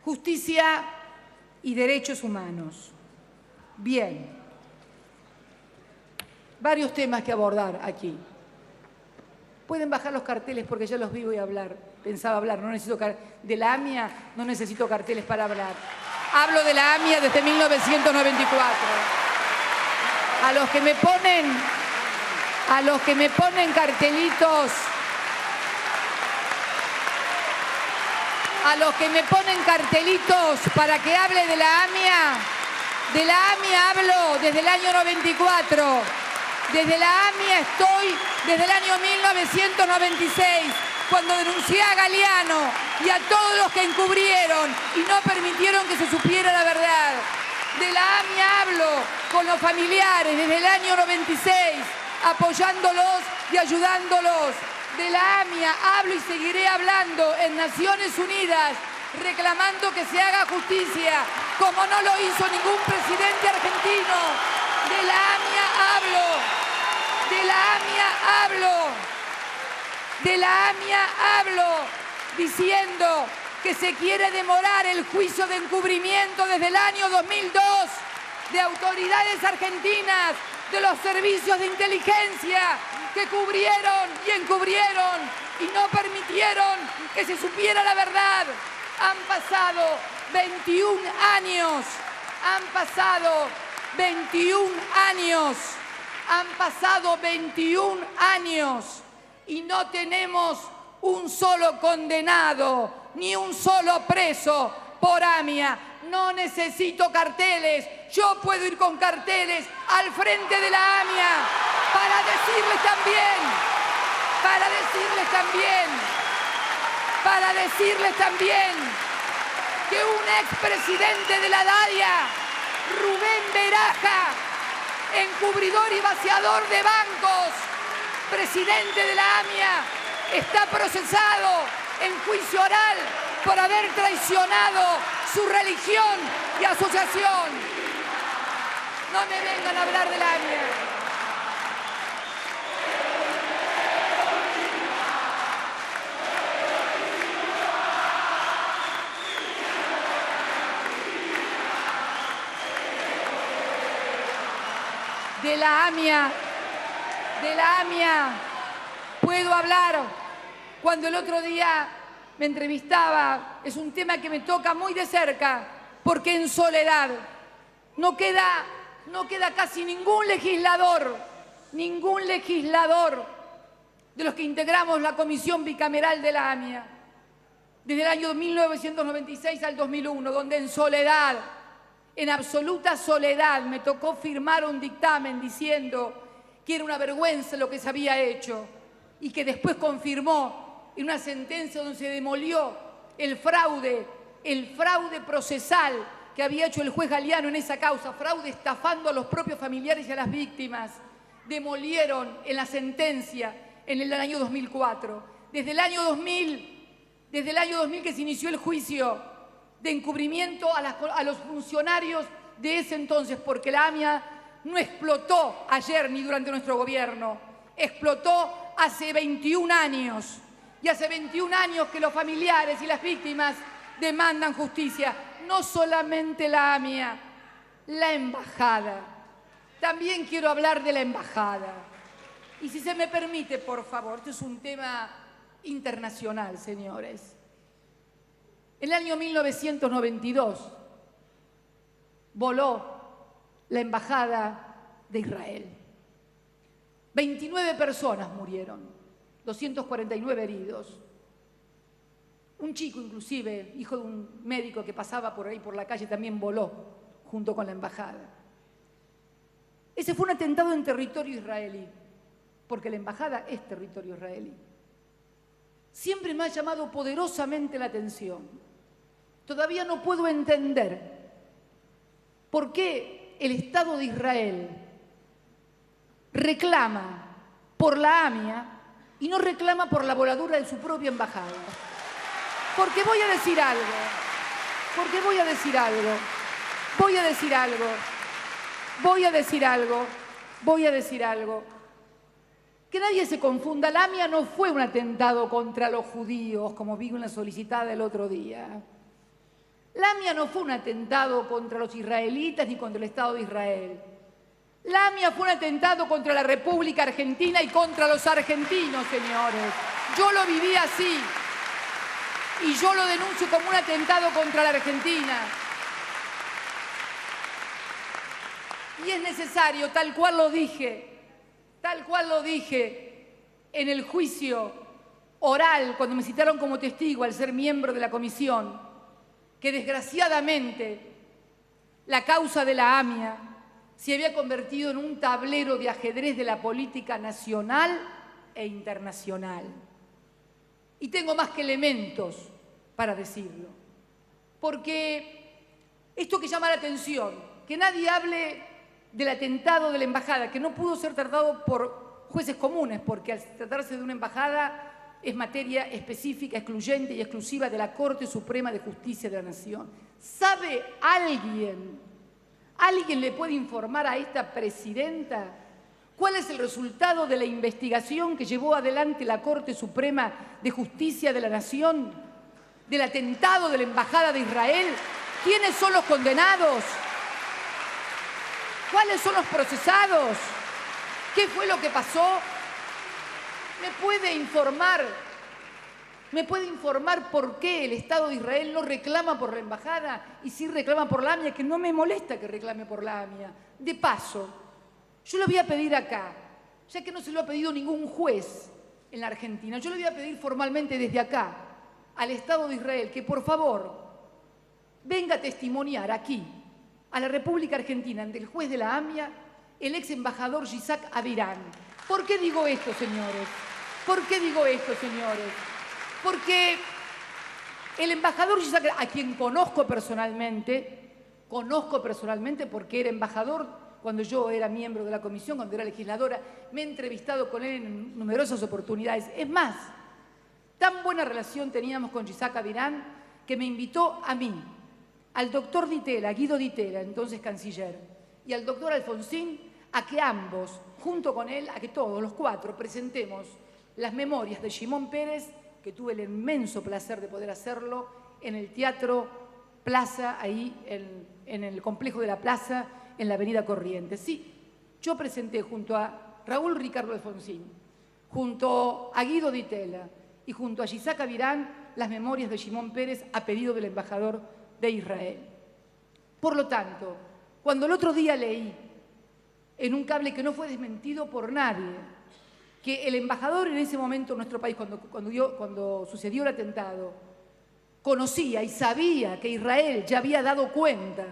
Justicia y derechos humanos. Bien. Varios temas que abordar aquí. Pueden bajar los carteles porque ya los vi y voy a hablar. Pensaba hablar, no necesito de la AMIA no necesito carteles para hablar. Hablo de la AMIA desde 1994. A los que me ponen cartelitos, para que hable de la AMIA hablo desde el año 94. Desde la AMIA estoy desde el año 1996, cuando denuncié a Galeano y a todos los que encubrieron y no permitieron que se supiera la verdad. De la AMIA hablo con los familiares desde el año 96, apoyándolos y ayudándolos. De la AMIA hablo y seguiré hablando en Naciones Unidas, reclamando que se haga justicia, como no lo hizo ningún presidente argentino. De la AMIA hablo. De la AMIA hablo diciendo que se quiere demorar el juicio de encubrimiento desde el año 2002 de autoridades argentinas, de los servicios de inteligencia que cubrieron y encubrieron y no permitieron que se supiera la verdad. Han pasado 21 años. Han pasado 21 años y no tenemos un solo condenado ni un solo preso por AMIA. No necesito carteles. Yo puedo ir con carteles al frente de la AMIA para decirles también que un expresidente de la DADIA, Rubén Beraja, encubridor y vaciador de bancos, presidente de la AMIA, está procesado en juicio oral por haber traicionado su religión y asociación. No me vengan a hablar de la AMIA. De la AMIA puedo hablar cuando el otro día me entrevistaba. Es un tema que me toca muy de cerca, porque en Soledad no queda casi ningún legislador de los que integramos la comisión bicameral de la AMIA, desde el año 1996 al 2001, donde en soledad, en absoluta soledad, me tocó firmar un dictamen diciendo que era una vergüenza lo que se había hecho y que después confirmó en una sentencia donde se demolió el fraude procesal que había hecho el juez Galeano en esa causa, fraude estafando a los propios familiares y a las víctimas. Demolieron en la sentencia en el año 2004. Desde el año 2000 que se inició el juicio de encubrimiento a los funcionarios de ese entonces, porque la AMIA no explotó ayer ni durante nuestro gobierno, explotó hace 21 años. Y hace 21 años que los familiares y las víctimas demandan justicia. No solamente la AMIA, la embajada. También quiero hablar de la embajada. Y si se me permite, por favor, esto es un tema internacional, señores. En el año 1992 voló la embajada de Israel. 29 personas murieron, 249 heridos. Un chico, inclusive, hijo de un médico que pasaba por ahí por la calle, también voló junto con la embajada. Ese fue un atentado en territorio israelí, porque la embajada es territorio israelí. Siempre me ha llamado poderosamente la atención. Todavía no puedo entender por qué el Estado de Israel reclama por la AMIA y no reclama por la voladura de su propia embajada. Porque voy a decir algo. Que nadie se confunda, la AMIA no fue un atentado contra los judíos, como vi en la solicitada el otro día. La AMIA no fue un atentado contra los israelitas ni contra el Estado de Israel. La AMIA fue un atentado contra la República Argentina y contra los argentinos, señores. Yo lo viví así y yo lo denuncio como un atentado contra la Argentina. Y es necesario, tal cual lo dije en el juicio oral, cuando me citaron como testigo al ser miembro de la comisión, que desgraciadamente la causa de la AMIA se había convertido en un tablero de ajedrez de la política nacional e internacional. Y tengo más que elementos para decirlo. Porque esto que llama la atención, que nadie hable del atentado de la embajada, que no pudo ser tratado por jueces comunes, porque al tratarse de una embajada es materia específica, excluyente y exclusiva de la Corte Suprema de Justicia de la Nación. ¿Sabe alguien le puede informar a esta presidenta cuál es el resultado de la investigación que llevó adelante la Corte Suprema de Justicia de la Nación del atentado de la Embajada de Israel? ¿Quiénes son los condenados? ¿Cuáles son los procesados? ¿Qué fue lo que pasó? ¿Me puede informar por qué el Estado de Israel no reclama por la embajada y sí reclama por la AMIA? Que no me molesta que reclame por la AMIA. De paso, yo lo voy a pedir acá, ya que no se lo ha pedido ningún juez en la Argentina, yo le voy a pedir formalmente desde acá al Estado de Israel que por favor venga a testimoniar aquí a la República Argentina ante el juez de la AMIA, el ex embajador Yitzhak Avirán. ¿Por qué digo esto, señores? ¿Por qué digo esto, señores? Porque el embajador Yitzhak, a quien conozco personalmente porque era embajador cuando yo era miembro de la comisión, cuando era legisladora, me he entrevistado con él en numerosas oportunidades. Es más, tan buena relación teníamos con Yitzhak Avirán que me invitó a mí, al doctor Ditela, Guido Ditela, entonces canciller, y al doctor Alfonsín, a que ambos, junto con él, a que todos los cuatro presentemos las memorias de Shimon Peres, que tuve el inmenso placer de poder hacerlo en el Teatro Plaza, ahí en el complejo de la Plaza, en la Avenida Corrientes. Sí, yo presenté junto a Raúl Ricardo Alfonsín, junto a Guido Ditela y junto a Yitzhak Avirán las memorias de Shimon Peres a pedido del embajador de Israel. Por lo tanto, cuando el otro día leí en un cable que no fue desmentido por nadie, que el embajador en ese momento en nuestro país, cuando sucedió el atentado, conocía y sabía que Israel ya había dado cuenta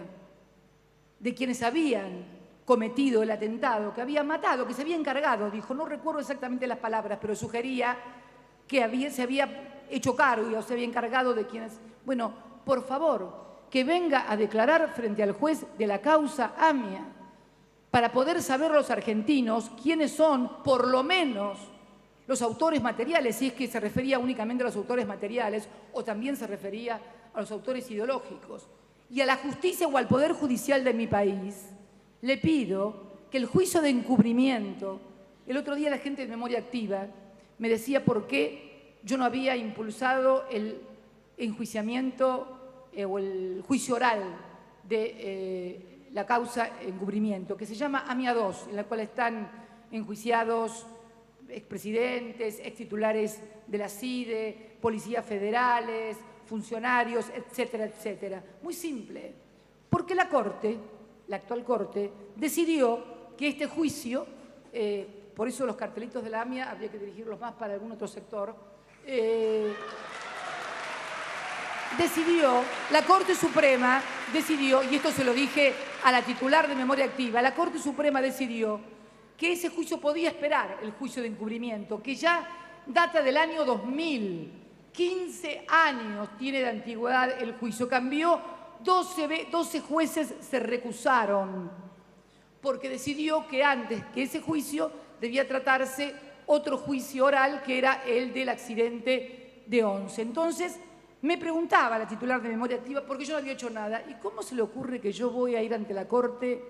de quienes habían cometido el atentado, que habían matado, que se había encargado, dijo, no recuerdo exactamente las palabras, pero sugería que se había hecho cargo o se había encargado de quienes... Bueno, por favor, que venga a declarar frente al juez de la causa AMIA, para poder saber los argentinos quiénes son, por lo menos, los autores materiales, si es que se refería únicamente a los autores materiales o también se refería a los autores ideológicos. Y a la justicia o al Poder Judicial de mi país le pido que el juicio de encubrimiento, el otro día la gente de Memoria Activa me decía por qué yo no había impulsado el enjuiciamiento o el juicio oral de la causa encubrimiento, que se llama AMIA 2, en la cual están enjuiciados expresidentes, extitulares de la CIDE, policías federales, funcionarios, etcétera, etcétera. Muy simple, porque la Corte, la actual Corte, decidió que este juicio, por eso los cartelitos de la AMIA habría que dirigirlos más para algún otro sector, la Corte Suprema decidió, y esto se lo dije a la titular de Memoria Activa, la Corte Suprema decidió que ese juicio podía esperar, el juicio de encubrimiento, que ya data del año 2000, 15 años tiene de antigüedad el juicio. Cambió, 12 jueces se recusaron, porque decidió que antes que ese juicio debía tratarse otro juicio oral, que era el del accidente de Once. Entonces, me preguntaba la titular de Memoria Activa, porque yo no había hecho nada, ¿y cómo se le ocurre que yo voy a ir ante la Corte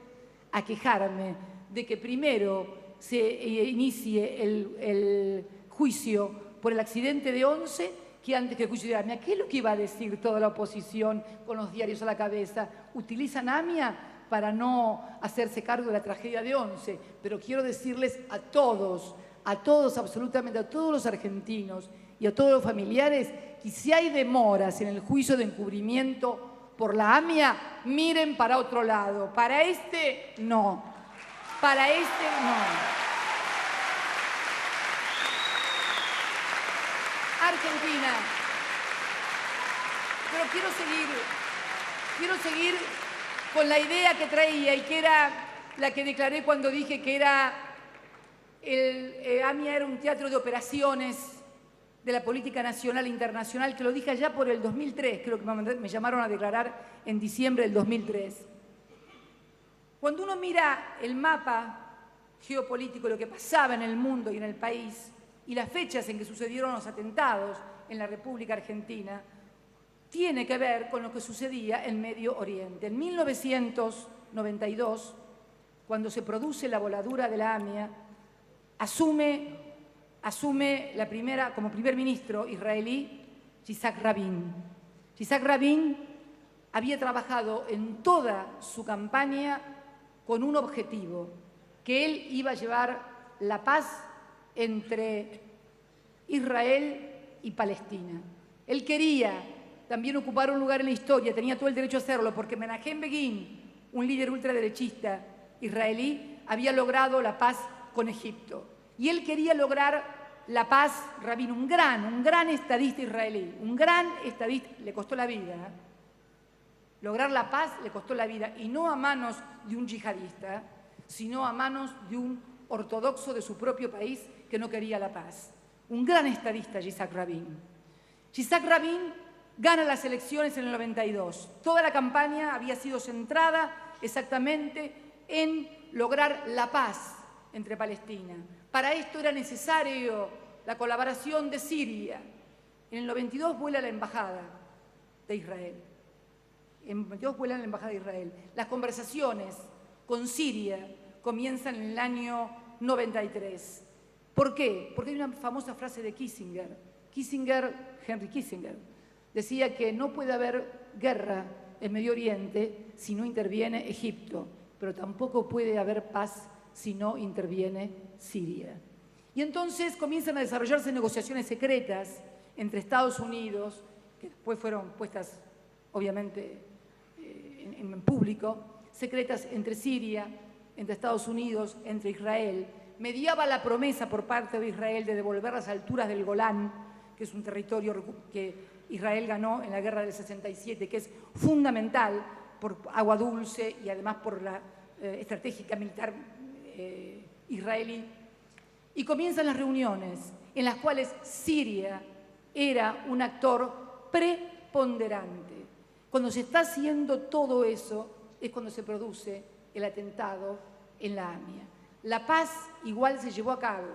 a quejarme de que primero se inicie el juicio por el accidente de Once que antes que el juicio de AMIA. ¿Qué es lo que iba a decir toda la oposición con los diarios a la cabeza? Utilizan AMIA para no hacerse cargo de la tragedia de Once, pero quiero decirles a todos, absolutamente a todos los argentinos y a todos los familiares, que si hay demoras en el juicio de encubrimiento por la AMIA, miren para otro lado. Para este, no. Para este, no. Argentina. Pero quiero seguir con la idea que traía y que era la que declaré cuando dije que era AMIA era un teatro de operaciones de la política nacional e internacional, que lo dije allá por el 2003, creo que me llamaron a declarar en diciembre del 2003. Cuando uno mira el mapa geopolítico, lo que pasaba en el mundo y en el país, y las fechas en que sucedieron los atentados en la República Argentina, tiene que ver con lo que sucedía en Medio Oriente. En 1992, cuando se produce la voladura de la AMIA, asume como primer ministro israelí Yitzhak Rabin. Yitzhak Rabin había trabajado en toda su campaña con un objetivo, que él iba a llevar la paz entre Israel y Palestina. Él quería también ocupar un lugar en la historia, tenía todo el derecho a hacerlo, porque Menachem Begin, un líder ultraderechista israelí, había logrado la paz con Egipto. Y él quería lograr la paz, Rabin, un gran estadista israelí, un gran estadista, le costó la vida. Lograr la paz le costó la vida, y no a manos de un yihadista, sino a manos de un ortodoxo de su propio país que no quería la paz. Un gran estadista, Yitzhak Rabin. Yitzhak Rabin gana las elecciones en el 92. Toda la campaña había sido centrada exactamente en lograr la paz entre Palestina. Para esto era necesario la colaboración de Siria. En el 92 vuela la embajada de Israel. En el 92 vuela la embajada de Israel. Las conversaciones con Siria comienzan en el año 93. ¿Por qué? Porque hay una famosa frase de Henry Kissinger, decía que no puede haber guerra en Medio Oriente si no interviene Egipto, pero tampoco puede haber paz si no interviene Siria. Y entonces comienzan a desarrollarse negociaciones secretas entre Estados Unidos, que después fueron puestas, obviamente, en público, secretas entre Siria, entre Estados Unidos, entre Israel. Mediaba la promesa por parte de Israel de devolver las alturas del Golán, que es un territorio que Israel ganó en la guerra del 67, que es fundamental por agua dulce y además por la estrategia militar israelí. Y comienzan las reuniones en las cuales Siria era un actor preponderante. Cuando se está haciendo todo eso es cuando se produce el atentado en la AMIA. La paz igual se llevó a cabo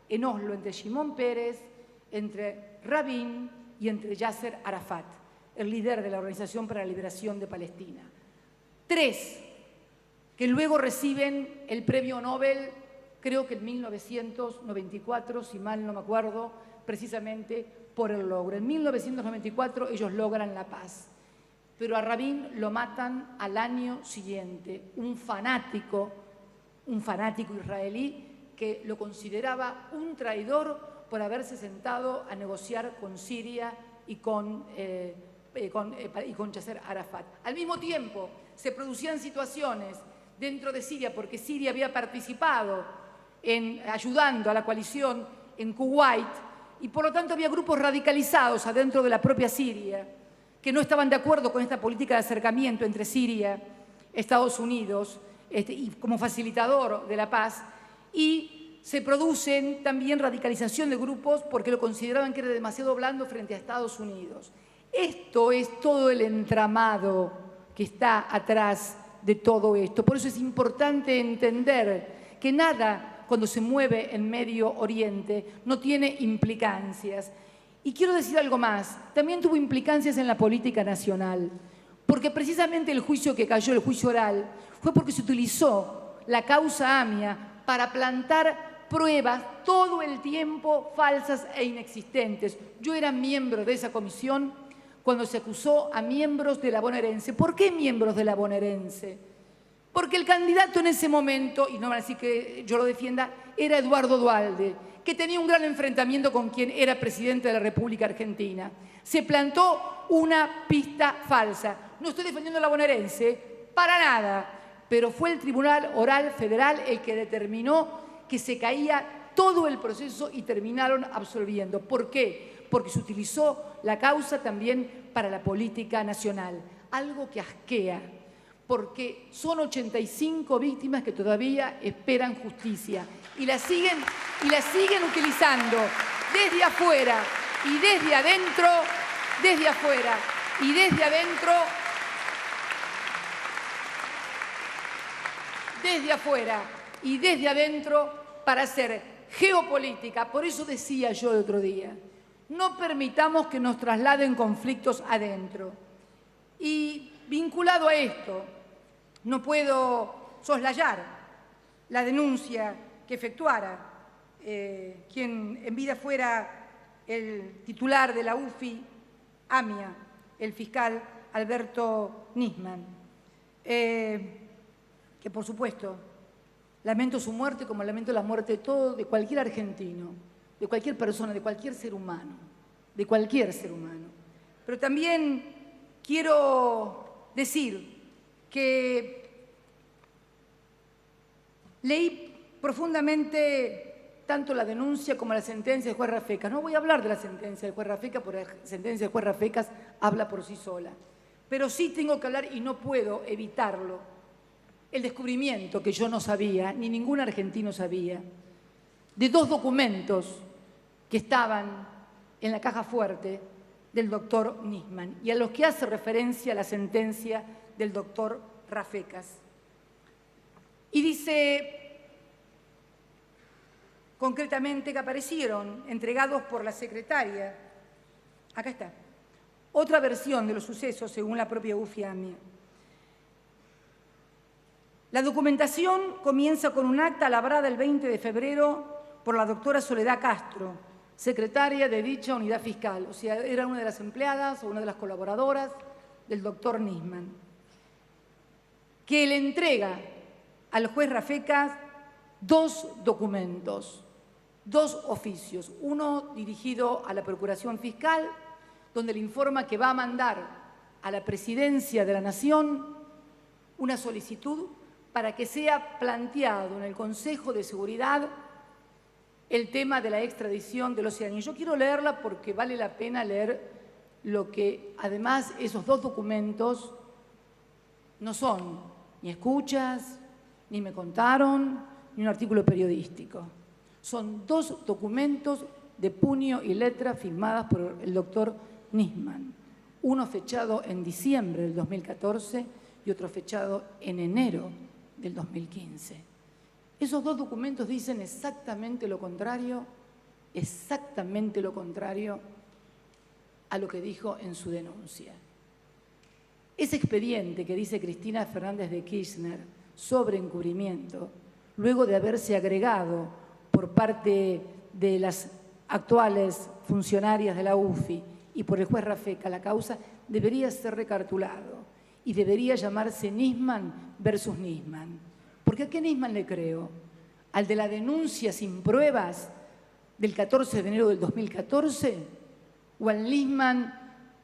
en Oslo entre Shimon Peres, entre Rabin y entre Yasser Arafat, el líder de la Organización para la Liberación de Palestina. 3 que luego reciben el premio Nobel, creo que en 1994, si mal no me acuerdo, precisamente por el logro. En 1994 ellos logran la paz, pero a Rabin lo matan al año siguiente, un fanático israelí que lo consideraba un traidor por haberse sentado a negociar con Siria y con Yasser Arafat. Al mismo tiempo, se producían situaciones dentro de Siria, porque Siria había participado ayudando a la coalición en Kuwait, y por lo tanto había grupos radicalizados adentro de la propia Siria que no estaban de acuerdo con esta política de acercamiento entre Siria, Estados Unidos, y como facilitador de la paz, y se producen también radicalización de grupos porque lo consideraban que era demasiado blando frente a Estados Unidos. Esto es todo el entramado que está atrás de todo esto. Por eso es importante entender que nada, cuando se mueve en Medio Oriente, no tiene implicancias. Y quiero decir algo más, también tuvo implicancias en la política nacional, porque precisamente el juicio que cayó, el juicio oral, fue porque se utilizó la causa AMIA para plantar pruebas todo el tiempo falsas e inexistentes. Yo era miembro de esa comisión cuando se acusó a miembros de la bonaerense. ¿Por qué miembros de la bonaerense? Porque el candidato en ese momento, y no van a decir que yo lo defienda, era Eduardo Duhalde, que tenía un gran enfrentamiento con quien era presidente de la República Argentina. Se plantó una pista falsa. No estoy defendiendo a la bonaerense, para nada, pero fue el Tribunal Oral Federal el que determinó que se caía todo el proceso y terminaron absolviendo. ¿Por qué? Porque se utilizó la causa también para la política nacional, algo que asquea, porque son 85 víctimas que todavía esperan justicia y la siguen utilizando desde afuera y desde adentro, desde afuera y desde adentro, desde afuera y desde adentro para hacer geopolítica. Por eso decía yo el otro día, no permitamos que nos trasladen conflictos adentro. Y vinculado a esto, no puedo soslayar la denuncia que efectuara quien en vida fuera el titular de la UFI, AMIA, el fiscal Alberto Nisman, que por supuesto lamento su muerte como lamento la muerte de cualquier argentino, de cualquier persona, de cualquier ser humano, de cualquier ser humano. Pero también quiero decir que leí profundamente tanto la denuncia como la sentencia del juez Rafecas. No voy a hablar de la sentencia del juez Rafecas porque la sentencia del juez Rafecas habla por sí sola. Pero sí tengo que hablar, y no puedo evitarlo, el descubrimiento que yo no sabía, ni ningún argentino sabía, de dos documentos que estaban en la caja fuerte del doctor Nisman y a los que hace referencia la sentencia del doctor Rafecas. Y dice concretamente que aparecieron entregados por la secretaria, acá está, otra versión de los sucesos según la propia UFI AMIA. La documentación comienza con un acta labrada el 20 de febrero por la doctora Soledad Castro, secretaria de dicha unidad fiscal, o sea, era una de las empleadas o una de las colaboradoras del doctor Nisman, que le entrega al juez Rafecas dos documentos, dos oficios, uno dirigido a la Procuración Fiscal, donde le informa que va a mandar a la Presidencia de la Nación una solicitud para que sea planteado en el Consejo de Seguridad el tema de la extradición de los iraníes. Yo quiero leerla porque vale la pena leer lo que, además, esos dos documentos no son ni escuchas, ni me contaron, ni un artículo periodístico. Son dos documentos de puño y letra firmadas por el doctor Nisman. Uno fechado en diciembre del 2014 y otro fechado en enero del 2015. Esos dos documentos dicen exactamente lo contrario a lo que dijo en su denuncia. Ese expediente que dice Cristina Fernández de Kirchner sobre encubrimiento, luego de haberse agregado por parte de las actuales funcionarias de la UFI y por el juez Rafecas la causa, debería ser recartulado y debería llamarse Nisman versus Nisman. Porque ¿a qué Nisman le creo? ¿Al de la denuncia sin pruebas del 14 de enero del 2014? ¿O al Nisman,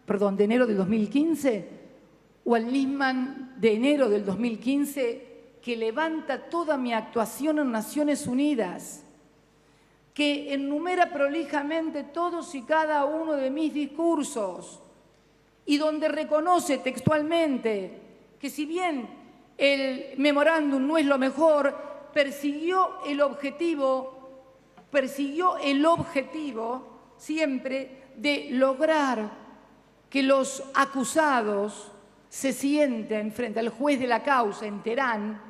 perdón, de enero del 2015? ¿O al Nisman de enero del 2015 que levanta toda mi actuación en Naciones Unidas, que enumera prolijamente todos y cada uno de mis discursos y donde reconoce textualmente que si bien el memorándum no es lo mejor, persiguió el objetivo siempre de lograr que los acusados se sienten frente al juez de la causa en Teherán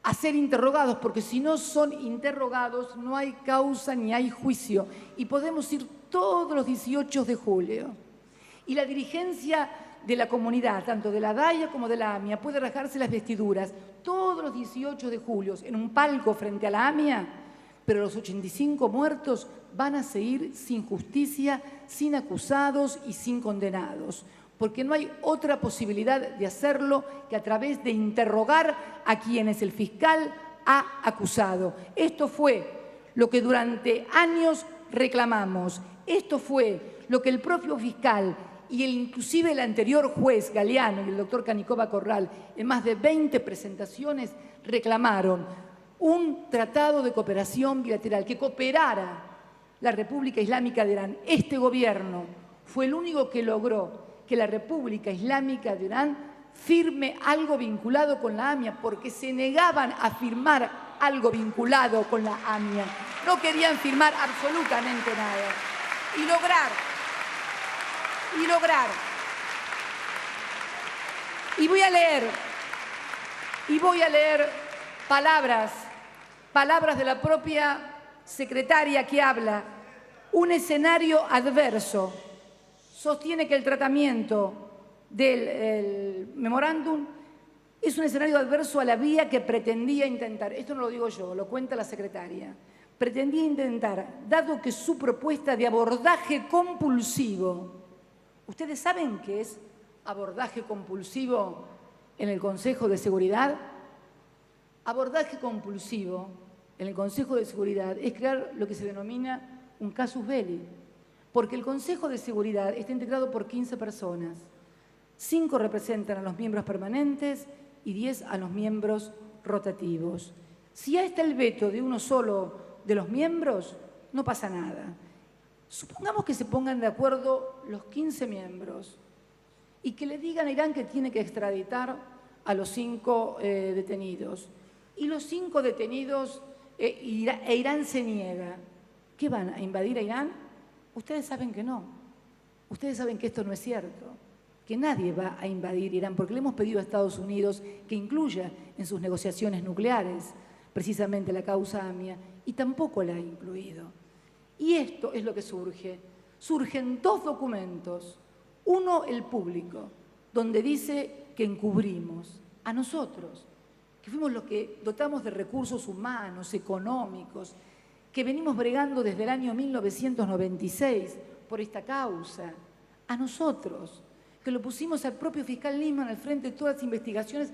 a ser interrogados, porque si no son interrogados no hay causa ni hay juicio. Y podemos ir todos los 18 de julio. Y la dirigencia de la comunidad, tanto de la DAIA como de la AMIA, puede rasgarse las vestiduras todos los 18 de julio en un palco frente a la AMIA, pero los 85 muertos van a seguir sin justicia, sin acusados y sin condenados, porque no hay otra posibilidad de hacerlo que a través de interrogar a quienes el fiscal ha acusado. Esto fue lo que durante años reclamamos. Esto fue lo que el propio fiscal y inclusive el anterior juez Galeano y el doctor Canicova Corral en más de 20 presentaciones reclamaron: un tratado de cooperación bilateral que cooperara la República Islámica de Irán. Este gobierno fue el único que logró que la República Islámica de Irán firme algo vinculado con la AMIA, porque se negaban a firmar algo vinculado con la AMIA. No querían firmar absolutamente nada. Y lograr. Y voy a leer palabras de la propia secretaria que habla. Un escenario adverso. Sostiene que el tratamiento del memorándum es un escenario adverso a la vía que pretendía intentar. Esto no lo digo yo, lo cuenta la secretaria. Pretendía intentar, dado que su propuesta de abordaje compulsivo. ¿Ustedes saben qué es abordaje compulsivo en el Consejo de Seguridad? Abordaje compulsivo en el Consejo de Seguridad es crear lo que se denomina un casus belli, porque el Consejo de Seguridad está integrado por 15 personas. 5 representan a los miembros permanentes y 10 a los miembros rotativos. Si ya está el veto de uno solo de los miembros, no pasa nada. Supongamos que se pongan de acuerdo los 15 miembros y que le digan a Irán que tiene que extraditar a los 5 detenidos. Y los 5 detenidos Irán se niega. ¿Qué van a invadir a Irán? Ustedes saben que no. Ustedes saben que esto no es cierto, que nadie va a invadir Irán, porque le hemos pedido a Estados Unidos que incluya en sus negociaciones nucleares precisamente la causa AMIA, y tampoco la ha incluido. Y esto es lo que surge. Surgen 2 documentos. Uno, el público, donde dice que encubrimos a nosotros, que fuimos los que dotamos de recursos humanos, económicos, que venimos bregando desde el año 1996 por esta causa, a nosotros, que lo pusimos al propio fiscal Nisman al frente de todas las investigaciones,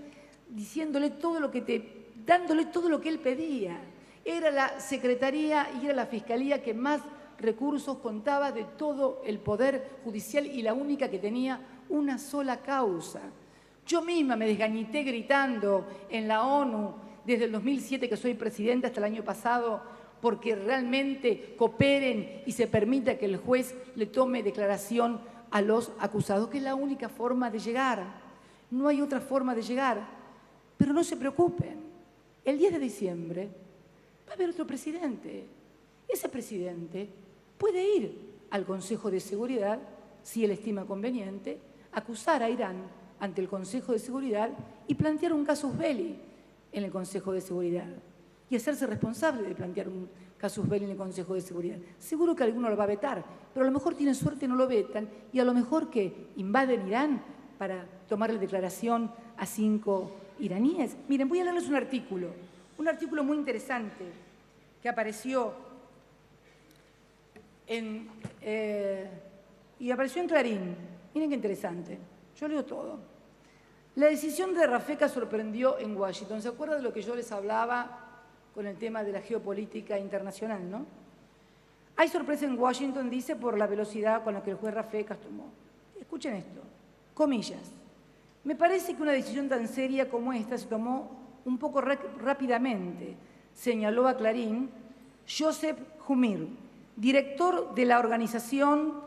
dándole todo lo que él pedía. Era la Secretaría y era la Fiscalía que más recursos contaba de todo el Poder Judicial y la única que tenía una sola causa. Yo misma me desgañité gritando en la ONU desde el 2007, que soy presidenta, hasta el año pasado, porque realmente cooperen y se permita que el juez le tome declaración a los acusados, que es la única forma de llegar. No hay otra forma de llegar. Pero no se preocupen. El 10 de diciembre va a haber otro presidente. Ese presidente puede ir al Consejo de Seguridad, si él estima conveniente, acusar a Irán ante el Consejo de Seguridad y plantear un casus belli en el Consejo de Seguridad y hacerse responsable de plantear un casus belli en el Consejo de Seguridad. Seguro que alguno lo va a vetar, pero a lo mejor tienen suerte y no lo vetan, y a lo mejor que invaden Irán para tomarle declaración a 5 iraníes. Miren, voy a leerles un artículo muy interesante que apareció en Clarín. Miren qué interesante. Yo leo todo. La decisión de Rafecas sorprendió en Washington. ¿Se acuerdan de lo que yo les hablaba con el tema de la geopolítica internacional, no? Hay sorpresa en Washington, dice, por la velocidad con la que el juez Rafecas tomó. Escuchen esto, comillas. Me parece que una decisión tan seria como esta se tomó un poco rápidamente, señaló a Clarín Joseph Humir, director de la organización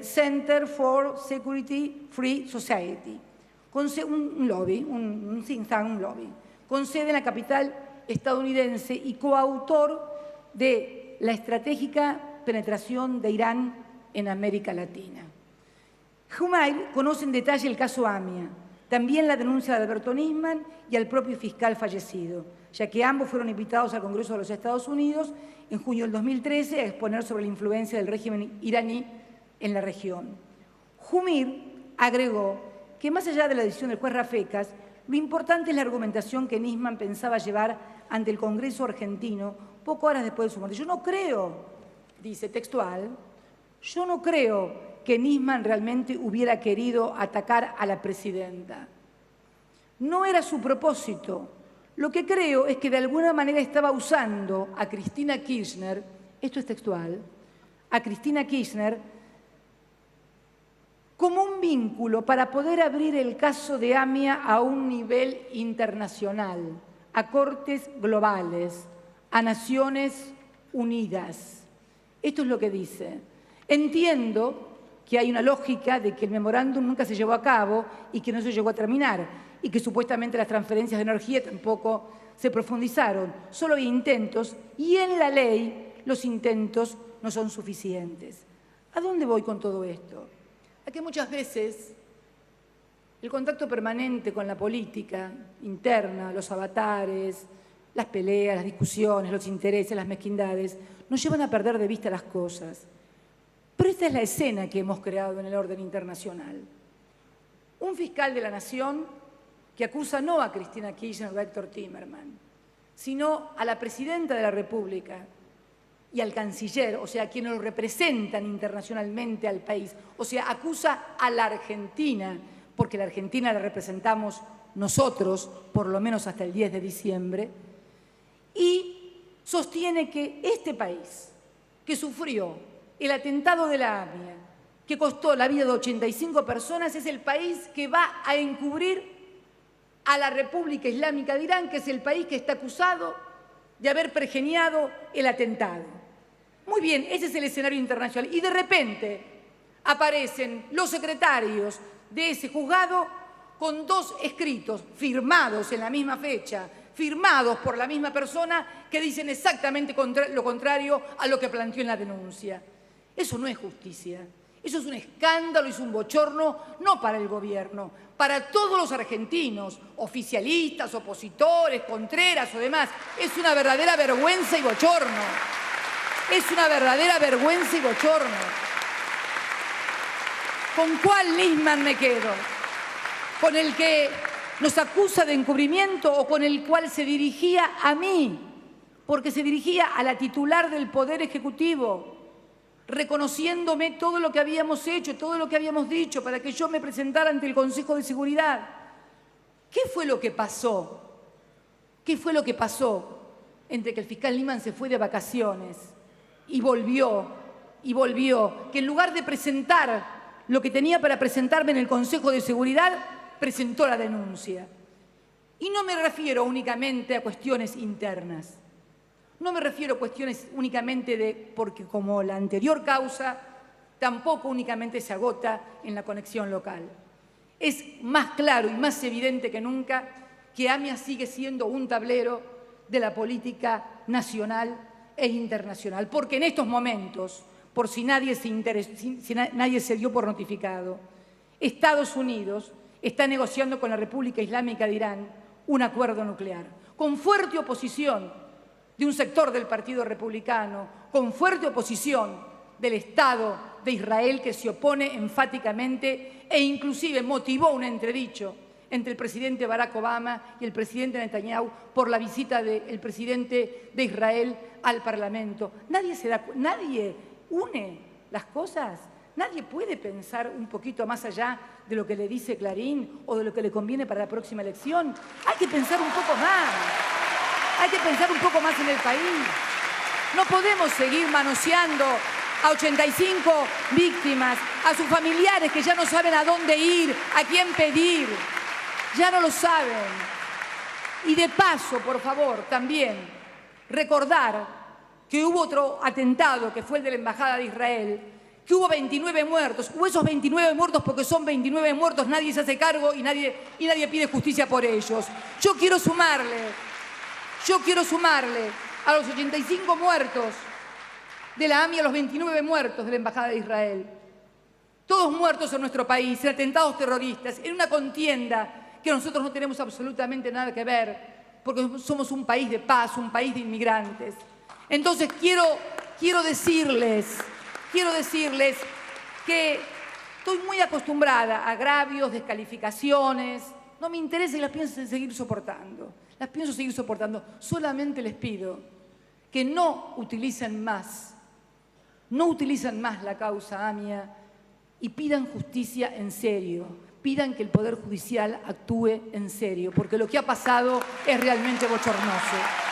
Center for Security Free Society, un lobby, un think tank, un lobby, con sede en la capital estadounidense y coautor de la estratégica penetración de Irán en América Latina. Humir conoce en detalle el caso AMIA, también la denuncia de Alberto Nisman y al propio fiscal fallecido, ya que ambos fueron invitados al Congreso de los Estados Unidos en junio del 2013 a exponer sobre la influencia del régimen iraní en la región. Humir agregó que más allá de la decisión del juez Rafecas, lo importante es la argumentación que Nisman pensaba llevar ante el Congreso argentino pocas horas después de su muerte. Yo no creo, dice textual, yo no creo que Nisman realmente hubiera querido atacar a la presidenta. No era su propósito. Lo que creo es que de alguna manera estaba usando a Cristina Kirchner, esto es textual, a Cristina Kirchner como un vínculo para poder abrir el caso de AMIA a un nivel internacional, a cortes globales, a Naciones Unidas. Esto es lo que dice. Entiendo que hay una lógica de que el memorándum nunca se llevó a cabo y que no se llegó a terminar y que supuestamente las transferencias de energía tampoco se profundizaron. Solo hay intentos y en la ley los intentos no son suficientes. ¿A dónde voy con todo esto? A que muchas veces el contacto permanente con la política interna, los avatares, las peleas, las discusiones, los intereses, las mezquindades, nos llevan a perder de vista las cosas. Pero esta es la escena que hemos creado en el orden internacional. Un fiscal de la Nación que acusa no a Cristina Kirchner o a Héctor Timerman, sino a la Presidenta de la República y al canciller, o sea, a quienes lo representan internacionalmente al país. O sea, acusa a la Argentina, porque la Argentina la representamos nosotros, por lo menos hasta el 10 de diciembre, y sostiene que este país, que sufrió el atentado de la AMIA, que costó la vida de 85 personas, es el país que va a encubrir a la República Islámica de Irán, que es el país que está acusado de haber pergeñado el atentado. Muy bien, ese es el escenario internacional. Y de repente aparecen los secretarios de ese juzgado con dos escritos firmados en la misma fecha, firmados por la misma persona, que dicen exactamente lo contrario a lo que planteó en la denuncia. Eso no es justicia. Eso es un escándalo, es un bochorno, no para el gobierno, para todos los argentinos, oficialistas, opositores, contreras o demás. Es una verdadera vergüenza y bochorno. Es una verdadera vergüenza y bochorno. ¿Con cuál Nisman me quedo? ¿Con el que nos acusa de encubrimiento o con el cual se dirigía a mí? Porque se dirigía a la titular del Poder Ejecutivo, reconociéndome todo lo que habíamos hecho, todo lo que habíamos dicho, para que yo me presentara ante el Consejo de Seguridad. ¿Qué fue lo que pasó? ¿Qué fue lo que pasó entre que el fiscal Nisman se fue de vacaciones y volvió, que en lugar de presentar lo que tenía para presentarme en el Consejo de Seguridad, presentó la denuncia? Y no me refiero únicamente a cuestiones internas. No me refiero a cuestiones únicamente porque como la anterior causa, tampoco únicamente se agota en la conexión local. Es más claro y más evidente que nunca que AMIA sigue siendo un tablero de la política nacional e internacional. Porque en estos momentos, por si nadie se dio por notificado, Estados Unidos está negociando con la República Islámica de Irán un acuerdo nuclear, con fuerte oposición de un sector del Partido Republicano, con fuerte oposición del Estado de Israel, que se opone enfáticamente e inclusive motivó un entredicho entre el presidente Barack Obama y el presidente Netanyahu por la visita del presidente de Israel al Parlamento. Nadie une las cosas. Nadie puede pensar un poquito más allá de lo que le dice Clarín o de lo que le conviene para la próxima elección. Hay que pensar un poco más. Hay que pensar un poco más en el país. No podemos seguir manoseando a 85 víctimas, a sus familiares que ya no saben a dónde ir, a quién pedir. Ya no lo saben. Y de paso, por favor, también recordar que hubo otro atentado, que fue el de la Embajada de Israel, que hubo 29 muertos. Hubo esos 29 muertos porque son 29 muertos, nadie se hace cargo y nadie pide justicia por ellos. Yo quiero sumarle a los 85 muertos de la AMIA, a los 29 muertos de la Embajada de Israel. Todos muertos en nuestro país, en atentados terroristas, en una contienda que nosotros no tenemos absolutamente nada que ver, porque somos un país de paz, un país de inmigrantes. Entonces quiero decirles que estoy muy acostumbrada a agravios, descalificaciones. No me interesa y las pienso seguir soportando. Solamente les pido que no utilicen más la causa AMIA y pidan justicia en serio, pidan que el Poder Judicial actúe en serio, porque lo que ha pasado es realmente bochornoso.